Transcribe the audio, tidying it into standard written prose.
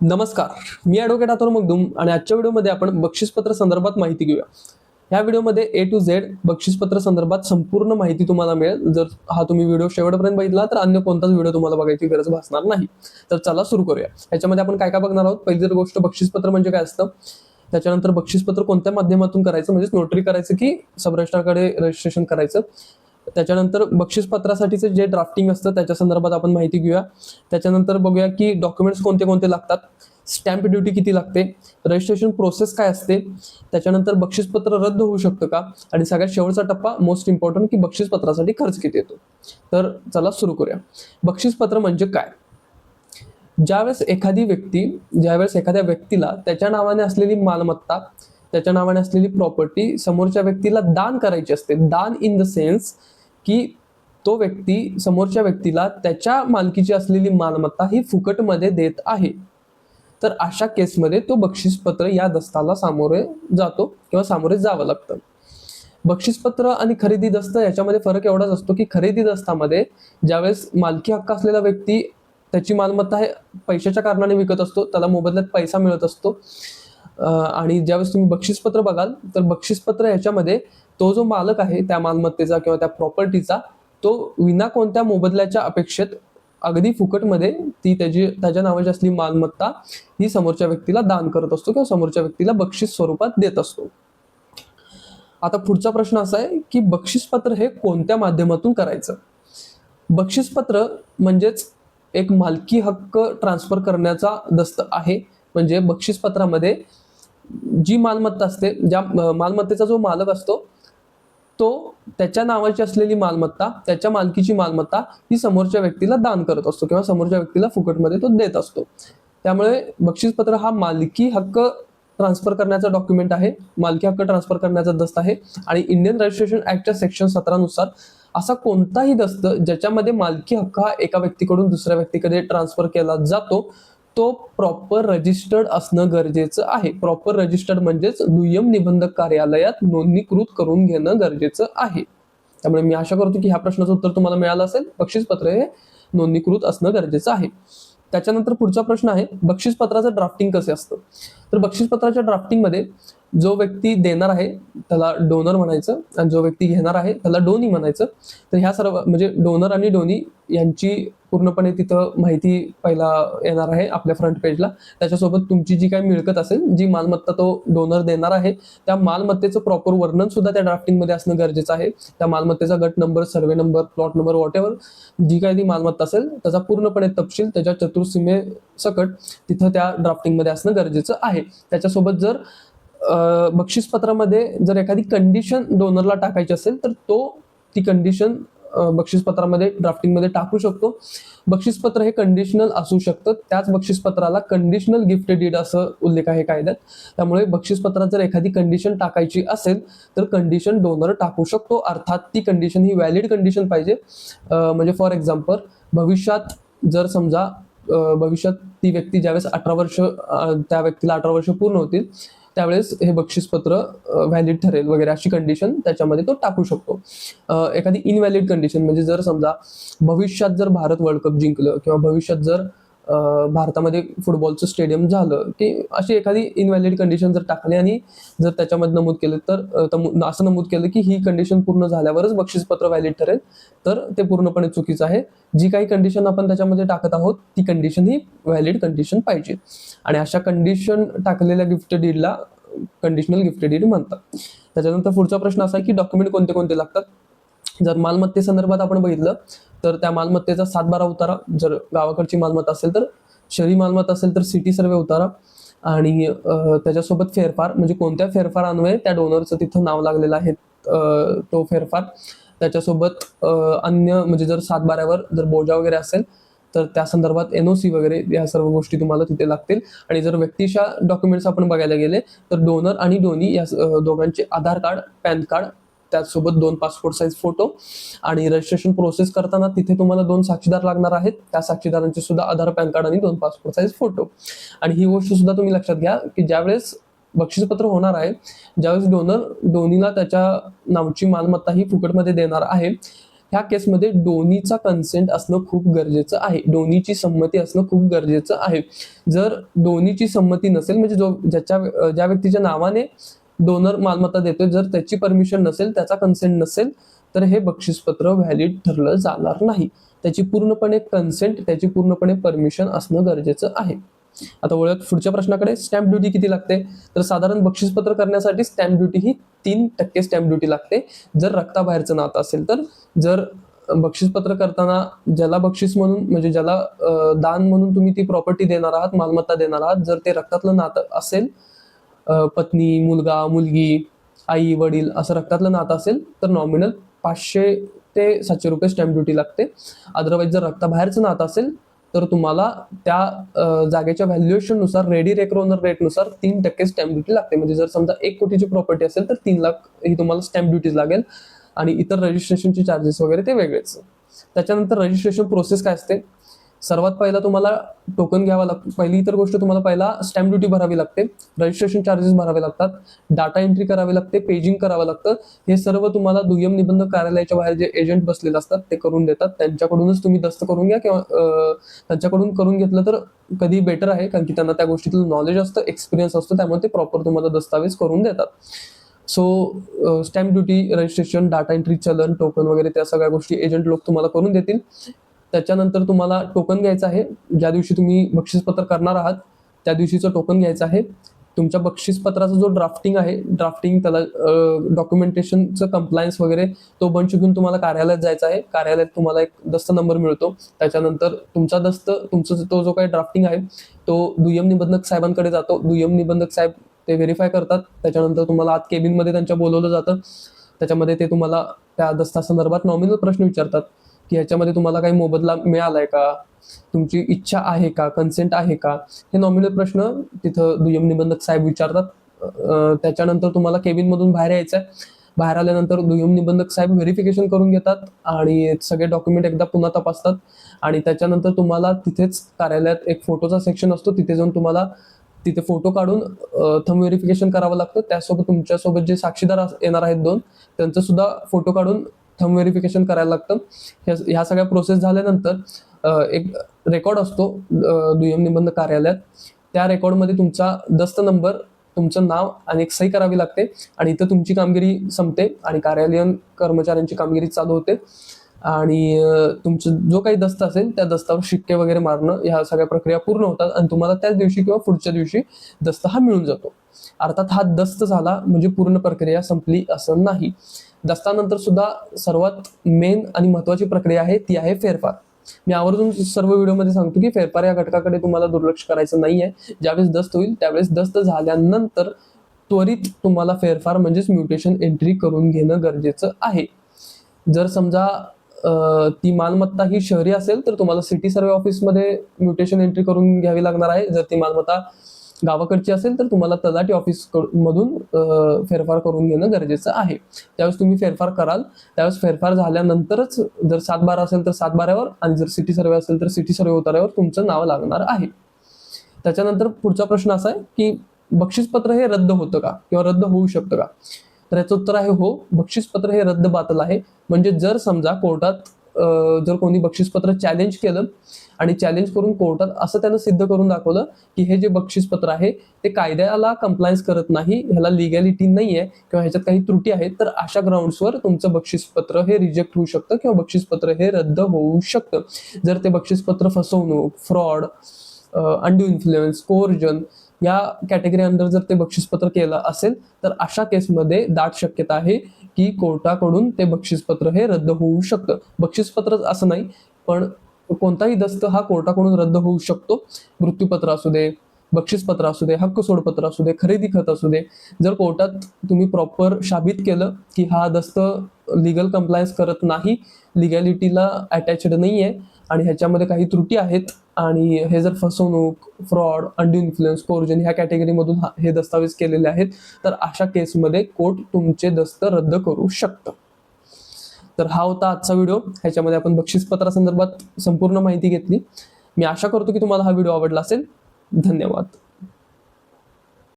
नमस्कार, मी ॲडव्होकेट अथर्व मगदूम आणि आजच्या व्हिडिओमध्ये आपण बक्षीसपत्र संदर्भात माहिती घेऊया. ह्या व्हिडिओमध्ये A to Z बक्षीसपत्र संदर्भात संपूर्ण माहिती तुम्हाला मिळेल. जर हा तुम्ही व्हिडिओ शेवटपर्यंत बघितला तर अन्य कोणताच व्हिडिओ तुम्हाला बघायची गरज भासणार नाही. तर चला सुरू करूया. याच्यामध्ये आपण काय काय बघणार आहोत. पहिली जर गोष्ट बक्षीसपत्र म्हणजे काय असतं, त्याच्यानंतर बक्षीसपत्र कोणत्या माध्यमातून करायचं, म्हणजे नोटरी करायचं की सब रजिस्ट्रारकडे रजिस्ट्रेशन करायचं. त्याच्यानंतर बक्षीसपत्रासाठीचं जे ड्राफ्टिंग असतं त्याच्या संदर्भात आपण माहिती घेऊया. त्याच्यानंतर बघूया की डॉक्युमेंट्स कोणते कोणते लागतात, स्टॅम्प ड्युटी किती लागते, रजिस्ट्रेशन प्रोसेस काय असते, त्याच्यानंतर बक्षीसपत्र रद्द होऊ शकतं का, आणि सगळ्यात शेवटचा टप्पा मोस्ट इम्पॉर्टंट की बक्षीसपत्रासाठी खर्च किती येतो. तर चला सुरू करूया. बक्षीसपत्र म्हणजे काय. ज्यावेळेस एखाद्या व्यक्तीला त्याच्या नावाने असलेली मालमत्ता, त्याच्या नावाने असलेली प्रॉपर्टी समोरच्या व्यक्तीला दान करायची असते. दान इन द सेन्स की तो व्यक्ती समोरच्या व्यक्तीला त्याच्या मालकीची असलेली मालमत्ता ही फुकटमध्ये देत आहे, तर अशा केसमध्ये तो बक्षीसपत्र या दस्ताला सामोरे जातो किंवा सामोरे जावं लागतं. बक्षीसपत्र आणि खरेदी दस्त याच्यामध्ये फरक एवढाच असतो की खरेदी दस्तामध्ये ज्यावेळेस मालकी हक्क असलेला व्यक्ती त्याची मालमत्ता हे पैशाच्या कारणाने विकत असतो, त्याला मोबदल्यात पैसा मिळत असतो. आणि ज्यावेळेस तुम्ही बक्षीसपत्र बघाल तर बक्षीसपत्र याच्यामध्ये तो जो मालक आहे त्या मालमत्तेचा किंवा त्या प्रॉपर्टीचा, तो विना कोणत्या मोबदल्याच्या अपेक्षेत अगदी फुकटमध्ये ती त्याच्या नावाची असली मालमत्ता ही समोरच्या व्यक्तीला दान करत असतो किंवा समोरच्या व्यक्तीला बक्षीस स्वरूपात देत असतो. आता पुढचा प्रश्न असा आहे की बक्षीसपत्र हे कोणत्या माध्यमातून करायचं. बक्षीसपत्र म्हणजेच एक मालकी हक्क ट्रान्सफर करण्याचा दस्त आहे. म्हणजे बक्षीसपत्रामध्ये जी मालमत्ता असते, ज्या मालमत्तेचा जो मालक असतो तो त्याच्या नावाची असलेली मालमत्ता, त्याच्या मालकीची मालमत्ता ही समोरच्या व्यक्तीला दान करत असतो किंवा समोरच्या व्यक्तीला फुकटमध्ये तो देत असतो. त्यामुळे बक्षीसपत्र हा मालकी हक्क ट्रान्सफर करण्याचा डॉक्युमेंट आहे, मालकी हक्क ट्रान्सफर करण्याचा दस्त आहे. आणि इंडियन रजिस्ट्रेशन ऍक्टच्या सेक्शन 17 नुसार असा कोणताही दस्त ज्याच्यामध्ये मालकी हक्क हा एका व्यक्तीकडून दुसऱ्या व्यक्तीकडे ट्रान्सफर केला जातो तो प्रॉपर रजिस्टर्ड असणं गरजेचं आहे. प्रॉपर रजिस्टर्ड म्हणजेच दुय्यम निबंधक कार्यालयात नोंदणीकृत करून घेणं गरजेचं आहे. त्यामुळे मी आशा करतो की ह्या प्रश्नाचं उत्तर तुम्हाला मिळालं असेल. बक्षीसपत्र हे नोंदणीकृत असणं गरजेचं आहे. त्याच्यानंतर पुढचा प्रश्न आहे बक्षीसपत्राचं ड्राफ्टिंग कसे असतं. तर बक्षीसपत्राच्या ड्राफ्टिंगमध्ये जो व्यक्ती देणार आहे त्याला डोनर म्हणायचं आणि जो व्यक्ती घेणार आहे त्याला डोनी म्हणायचं. तर ह्या सर्व म्हणजे डोनर आणि डोनी यांची पूर्णपणे तिथं माहिती पहिला येणार आहे आपल्या फ्रंट पेजला. त्याच्यासोबत तुमची जी काही मिळकत असेल, जी मालमत्ता तो डोनर देणार आहे त्या मालमत्तेचं प्रॉपर वर्णन सुद्धा त्या ड्राफ्टिंगमध्ये असणं गरजेचं आहे. त्या मालमत्तेचा गट number, survey number, plot number, whatever जी काही ती मालमत्ता असेल त्याचा पूर्णपणे तपशील त्याच्या चतुर्सीमे सकट तिथं त्या ड्राफ्टिंगमध्ये असणं गरजेचं आहे. त्याच्यासोबत जर बक्षीसपत्रामध्ये जर एखादी कंडिशन डोनरला टाकायची असेल तर तो ती कंडिशन बक्षीसपत्रामध्ये ड्राफ्टिंगमध्ये टाकू शकतो. बक्षीसपत्र हे कंडिशनल असू शकतं. त्याच बक्षीसपत्राला कंडिशनल गिफ्ट डीड असं उल्लेख आहे कायद्यात. त्यामुळे बक्षीसपत्रात जर एखादी कंडिशन टाकायची असेल तर कंडिशन डोनर टाकू शकतो. अर्थात ती कंडिशन ही व्हॅलिड कंडिशन पाहिजे. म्हणजे फॉर एक्झाम्पल भविष्यात जर समजा भविष्यात ती व्यक्ती ज्यावेळेस 18 वर्ष त्या व्यक्तीला 18 वर्ष पूर्ण होतील त्यावेळेस हे बक्षीसपत्र व्हॅलिड ठरेल वगैरे अशी कंडिशन त्याच्यामध्ये तो टाकू शकतो. एखादी इनव्हॅलिड कंडिशन म्हणजे जर समजा भविष्यात जर भारत वर्ल्ड कप जिंकलं किंवा भविष्यात जर भारतामध्ये फुटबॉलचं स्टेडियम झालं की अशी एखादी इनव्हॅलिड कंडिशन जर टाकली आणि जर त्याच्यामध्ये नमूद केलं तर असं नमूद केलं की ही कंडिशन पूर्ण झाल्यावरच बक्षीसपत्र व्हॅलिड ठरेल, तर ते पूर्णपणे चुकीचं आहे. जी काही कंडिशन आपण त्याच्यामध्ये टाकत आहोत ती कंडिशन ही व्हॅलिड कंडिशन पाहिजे. आणि अशा कंडिशन टाकलेल्या गिफ्ट डीडला कंडिशनल गिफ्ट डीड म्हणतात. त्याच्यानंतर पुढचा प्रश्न असा आहे की डॉक्युमेंट कोणते कोणते लागतात. जर मालमत्तेसंदर्भात आपण बघितलं तर त्या मालमत्तेचा 7/12 उतारा, जर गावाकडची मालमत्ता असेल तर, शहरी मालमत्ता असेल तर सिटी सर्वे उतारा, आणि त्याच्यासोबत फेरफार म्हणजे कोणत्या फेरफारान्वये त्या डोनरचं तिथं नाव लागलेलं आहे तो फेरफार. त्याच्यासोबत अन्य म्हणजे जर 7/12वर जर बोजा वगैरे असेल तर त्या संदर्भात NOC वगैरे या सर्व गोष्टी तुम्हाला तिथे लागतील. आणि जर व्यक्तिशा डॉक्युमेंट्स आपण बघायला गेले तर डोनर आणि डोनी या दोघांचे आधार कार्ड, पॅन कार्ड, त्याचसोबत 2 पासपोर्ट साईज फोटो, आणि रजिस्ट्रेशन प्रोसेस करताना तिथे तुम्हाला 2 साक्षीदार लागणार आहेत. त्या साक्षीदारांचे सुद्धा आधार, पॅन कार्ड आणि 2 पासपोर्ट साईज फोटो. आणि ही गोष्ट सुद्धा तुम्ही लक्षात घ्या की ज्यावेळेस बक्षीसपत्र होणार आहे, ज्यावेळेस डोनर डोनीला त्याच्या नावची मालमत्ता ही फुकटमध्ये देणार आहे, ह्या केसमध्ये दोन्हीचा कन्सेंट असणं खूप गरजेचं आहे, दोन्हीची संमती असणं खूप गरजेचं आहे. जर दोन्हीची संमती नसेल, म्हणजे ज्या व्यक्तीच्या नावाने डोनर मालमत्ता देतोय, जर त्याची परमिशन नसेल, त्याचा कन्सेंट नसेल, तर हे बक्षीसपत्र व्हॅलिड ठरलं जाणार नाही. त्याची पूर्णपणे कन्सेंट, त्याची पूर्णपणे परमिशन असणं गरजेचं आहे. आता वळूयात पुढच्या प्रश्नाकडे. स्टॅम्प ड्युटी किती लागते? तर साधारण बक्षीसपत्र करण्यासाठी स्टॅम्प ड्युटी ही 3% स्टॅम्प ड्युटी लागते, जर रक्ताबाहेरचं नातं असेल तर. जर बक्षीसपत्र करताना ज्याला बक्षीस म्हणून, म्हणजे ज्याला दान म्हणून तुम्ही ती प्रॉपर्टी देणार आहात, मालमत्ता देणार आहात, जर ते रक्तातलं नातं असेल, पत्नी, मुलगा, मुलगी, आई, वडील असं रक्तातलं नातं असेल, तर नॉमिनल 500 ते 700 रुपये स्टॅम्प ड्युटी लागते. अदरवाईज जर रक्ताबाहेरचं नातं असेल तर तुम्हाला त्या जागेच्या व्हॅल्युएशननुसार, रेडी रेकरोनर रेटनुसार 3% स्टॅम्प ड्युटी लागते. म्हणजे जर समजा 1 कोटीची प्रॉपर्टी असेल तर 3 लाख ही तुम्हाला स्टॅम्प ड्युटी लागेल, आणि इतर रजिस्ट्रेशनचे चार्जेस वगैरे ते वेगळेच. त्याच्यानंतर रजिस्ट्रेशन प्रोसेस काय असते? सर्वात पहिला तुम्हाला टोकन घ्यावा लागतो. पहिली इतर गोष्ट, तुम्हाला पहिला स्टॅम्प ड्युटी भरावी लागते, रजिस्ट्रेशन चार्जेस भरावे लागतात, डाटा एंट्री करावी लागते, पेजिंग करावं लागतं. हे सर्व तुम्हाला दुय्यम निबंधक कार्यालयाच्या बाहेर जे एजंट बसलेले असतात ते करून देतात. त्यांच्याकडूनच तुम्ही दस्त करून घ्या, किंवा त्यांच्याकडून करून घेतलं तर कधी बेटर आहे, कारण की त्यांना त्या गोष्टीतलं नॉलेज असतं, एक्सपिरियन्स असतो, त्यामुळे ते प्रॉपर तुम्हाला दस्तावेज करून देतात. So stamp duty, registration, data entry, चलन, टोकन वगैरे त्या सगळ्या गोष्टी एजंट लोक तुम्हाला करून देतील. त्याच्यानंतर तुम्हाला टोकन घ्यायचं आहे. ज्या दिवशी तुम्ही बक्षीसपत्र करणार आहात त्या दिवशीचं टोकन घ्यायचं आहे. तुमच्या बक्षीसपत्राचा जो ड्राफ्टिंग आहे, त्याला डॉक्युमेंटेशनचं कंप्लायन्स वगैरे तो बंच घेऊन तुम्हाला कार्यालयात जायचं आहे. कार्यालयात तुम्हाला एक दस्त नंबर मिळतो. त्याच्यानंतर तुमचा तो जो काही ड्राफ्टिंग आहे तो दुय्यम निबंधक साहेबांकडे जातो. दुय्यम निबंधक साहेब ते व्हेरीफाय करतात. त्याच्यानंतर तुम्हाला आत केबिनमध्ये त्यांच्या बोलवलं जातं. त्याच्यामध्ये ते तुम्हाला त्या दस्तासंदर्भात नॉमिनल प्रश्न विचारतात, की ह्याच्यामध्ये तुम्हाला काही मोबदला मिळालाय का, तुमची इच्छा आहे का, कन्सेंट आहे का, हे नॉमिनल प्रश्न तिथं दुय्यम निबंधक साहेब विचारतात. त्याच्यानंतर तुम्हाला केबिनमधून बाहेर यायचं आहे. बाहेर आल्यानंतर दुय्यम निबंधक साहेब व्हेरिफिकेशन करून घेतात आणि सगळे डॉक्युमेंट एकदा पुन्हा तपासतात. आणि त्याच्यानंतर तुम्हाला तिथेच कार्यालयात एक फोटोचा सेक्शन असतो, तिथे जाऊन तुम्हाला तिथे फोटो काढून थंब व्हेरिफिकेशन करावं लागतं. त्यासोबत तुमच्यासोबत जे साक्षीदार येणार आहेत 2, त्यांचं सुद्धा फोटो काढून थंब व्हेरिफिकेशन करायला लागतं. ह्या सगळ्या प्रोसेस झाल्यानंतर एक रेकॉर्ड असतो दुय्यम निबंधक कार्यालयात. त्या रेकॉर्डमध्ये तुमचा दस्त नंबर, तुमचं नाव आणि एक सही करावी लागते, आणि इथं तुमची कामगिरी संपते आणि कार्यालयीन कर्मचाऱ्यांची कामगिरी चालू होते. आणि तुमचं जो काही दस्त असेल त्या दस्तावर शिक्के वगैरे मारणं, ह्या सगळ्या प्रक्रिया पूर्ण होतात आणि तुम्हाला त्याच दिवशी किंवा पुढच्या दिवशी दस्त हा मिळून जातो. अर्थात हा दस्त झाला म्हणजे पूर्ण प्रक्रिया संपली असं नाही. दस्तानंतर सुद्धा सर्वात मेन आणि महत्वाची प्रक्रिया आहे ती आहे फेरफार. मी आवर्जून सर्व व्हिडिओमध्ये सांगतो की फेरफार या घटकाकडे तुम्हाला दुर्लक्ष करायचं नाहीये. ज्यावेळेस दस्त होईल त्यावेळेस दस्त झाल्यानंतर त्वरित तुम्हाला फेरफार म्हणजेच म्युटेशन एंट्री करून घेणं गरजेचं आहे. जर समजा ती मालमत्ता ही शहरी असेल तर तुम्हाला सिटी सर्वे ऑफिसमध्ये म्युटेशन एंट्री करून घ्यावी लागणार आहे. जर ती मालमत्ता गावाकडची असेल तर तुम्हाला तलाठी ऑफिस मधून फेरफार करून घेणं गरजेचं आहे. त्यावेळेस तुम्ही फेरफार कराल, त्यावेळेस फेरफार झाल्यानंतरच जर 7/12 असेल तर 7/12वर, आणि जर सिटी सर्वे असेल तर सिटी सर्वे उतार्यावर तुमचं नाव लागणार आहे. त्याच्यानंतर पुढचा प्रश्न असा आहे की बक्षीसपत्र हे रद्द होतं का, किंवा रद्द होऊ शकतं का? तर याचं उत्तर आहे हो. बक्षीसपत्र हे रद्द बातल आहे. म्हणजे जर समजा कोर्टात जर कोणी बक्षीसपत्र चॅलेंज केलं आणि चॅलेंज करून कोर्टात असं त्यानं सिद्ध करून दाखवलं की हे जे बक्षीसपत्र आहे ते कायद्याला कंप्लायन्स करत नाही, ह्याला लिगॅलिटी नाहीये किंवा ह्याच्यात काही त्रुटी आहेत, तर अशा ग्राउंड्सवर तुमचं बक्षीसपत्र हे रिजेक्ट होऊ शकतं किंवा बक्षीसपत्र हे रद्द होऊ शकतं. जर ते बक्षीसपत्र फसवणूक, फ्रॉड, अनड्यू इन्फ्लुएन्स, कोर्जन या कॅटेगरी अंडर जर ते बक्षीसपत्र केलं असेल तर अशा केसमध्ये दाट शक्यता आहे की कोर्टाकडून ते बक्षीसपत्र हे रद्द होऊ शकतं. बक्षीसपत्रच असं नाही, पण कोणताही दस्त हा कोर्टाकडून रद्द होऊ शकतो. मृत्यूपत्र असू दे, बक्षीसपत्र असू दे, हक्क सोडपत्र असू दे, खरेदी खत असू दे. जर कोर्टात तुम्ही प्रॉपर साबित केलं की हा दस्त लिगल कंप्लायन्स करत नाही, लिगॅलिटीला अटॅच्ड नाहीये आणि ह्याच्यामध्ये काही त्रुटी आहेत, आणि हे जर फसवणूक, फ्रॉड, अनड्यू इन्फ्लुएन्स, कोर्जन ह्या कॅटेगरीमधून हे दस्तावेज केलेले आहेत, तर अशा केसमध्ये कोर्ट तुमचे दस्त रद्द करू शकतं. तर हा होता आजचा व्हिडिओ. ह्याच्यामध्ये आपण बक्षीसपत्रासंदर्भात संपूर्ण माहिती घेतली. मी आशा करतो की तुम्हाला हा व्हिडिओ आवडला असेल. धन्यवाद.